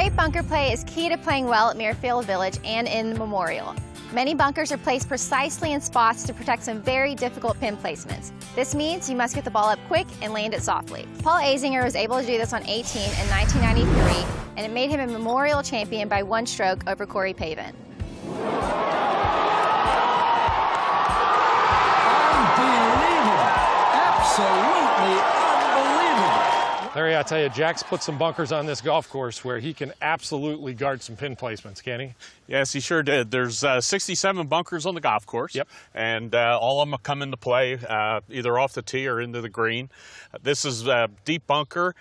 Great bunker play is key to playing well at Muirfield Village and in the Memorial. Many bunkers are placed precisely in spots to protect some very difficult pin placements. This means you must get the ball up quick and land it softly. Paul Azinger was able to do this on 18 in 1993, and it made him a Memorial champion by 1 stroke over Corey Pavin. Unbelievable! Absolutely unbelievable! Larry, I tell you, Jack's put some bunkers on this golf course where he can absolutely guard some pin placements, can he? Yes, he sure did. There's 67 bunkers on the golf course. Yep. And all of them come into play either off the tee or into the green. This is a deep bunker.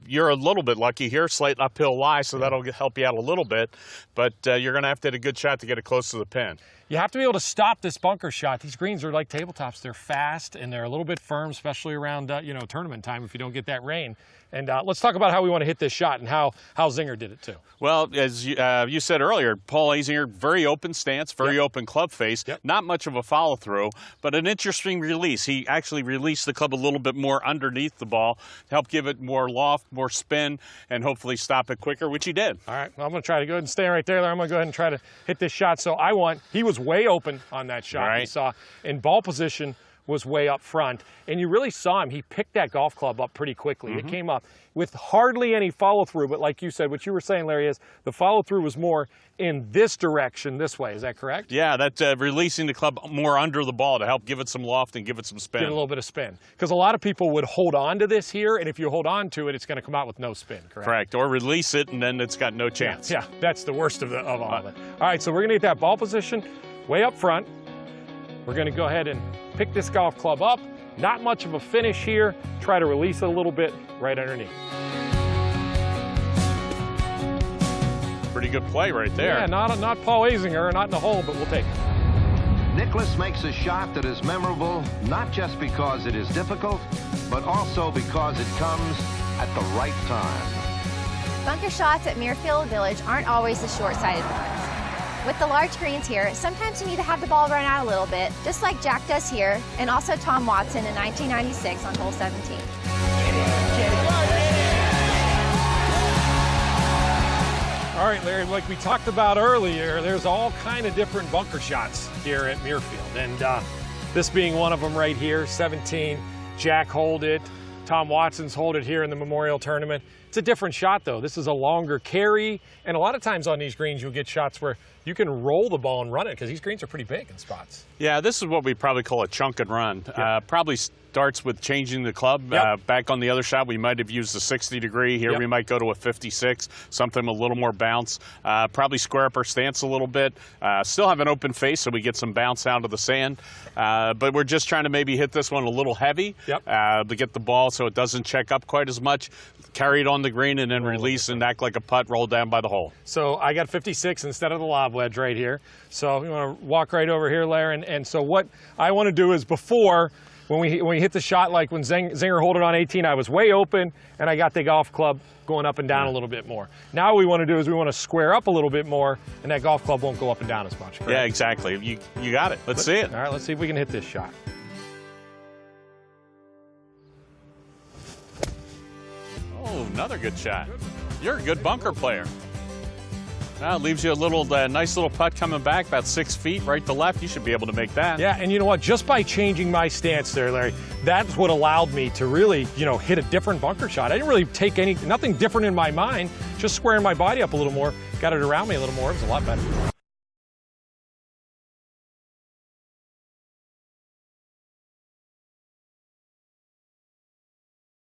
You're a little bit lucky here, slight uphill lie, so that'll help you out a little bit. But you're going to have to hit a good shot to get it close to the pin. You have to be able to stop this bunker shot. These greens are like tabletops. They're fast and they're a little bit firm, especially around tournament time if you don't get that rain. And let's talk about how we want to hit this shot and how Zinger did it too. Well, as you said earlier, Paul Azinger, very open stance, very open club face, not much of a follow through, but an interesting release. He actually released the club a little bit more underneath the ball to help give it more loft, more spin, and hopefully stop it quicker, which he did. All right, well, I'm going to try to go ahead and stay right there. I'm going to go ahead and try to hit this shot. So he was way open on that shot. Right. You saw in ball position was way up front, and you really saw him. He picked that golf club up pretty quickly. It came up with hardly any follow-through, but like you said, what you were saying, Larry, is the follow-through was more in this direction, this way. Is that correct? Yeah, that's releasing the club more under the ball to help give it some loft and give it some spin. Get a little bit of spin. Because a lot of people would hold on to this here, and if you hold on to it, it's going to come out with no spin, correct? Correct, or release it, and then it's got no chance. Yeah, that's the worst of all of it. All right, so we're going to get that ball position way up front. We're going to go ahead and pick this golf club up. Not much of a finish here. Try to release it a little bit right underneath. Pretty good play right there. Yeah, not Paul Azinger, not in the hole, but we'll take it. Nicklaus makes a shot that is memorable, not just because it is difficult, but also because it comes at the right time. Bunker shots at Muirfield Village aren't always the short-sighted ones. With the large greens here, sometimes you need to have the ball run out a little bit, just like Jack does here, and also Tom Watson in 1996 on hole 17. All right, Larry, like we talked about earlier, there's all kind of different bunker shots here at Muirfield, and this being one of them right here, 17. Jack holed it. Tom Watson's hold it here in the Memorial Tournament. It's a different shot, though. This is a longer carry, and a lot of times on these greens, you'll get shots where you can roll the ball and run it, because these greens are pretty big in spots. Yeah, this is what we probably call a chunk and run. Probably starts with changing the club. Back on the other shot, we might have used a 60 degree. Here we might go to a 56, something a little more bounce. Probably square up our stance a little bit. Still have an open face, so we get some bounce out of the sand. But we're just trying to maybe hit this one a little heavy to get the ball so it doesn't check up quite as much. Carry it on the green and then release and act like a putt, roll down by the hole. So I got 56 instead of the lob wedge right here. So you want to walk right over here, Larry. And so what I want to do is before, when we hit the shot, like when Zinger hold it on 18, I was way open and I got the golf club going up and down a little bit more. Now what we want to do is we want to square up a little bit more, and that golf club won't go up and down as much. Correct? Yeah, exactly. You got it. Let's see it. All right, let's see if we can hit this shot. Oh, another good shot. You're a good bunker player. Now it leaves you a little nice little putt coming back, about 6 feet, right to left. You should be able to make that. Yeah, and you know what? Just by changing my stance there, Larry, that's what allowed me to really, hit a different bunker shot. I didn't really take nothing different in my mind, just squaring my body up a little more, got it around me a little more. It was a lot better.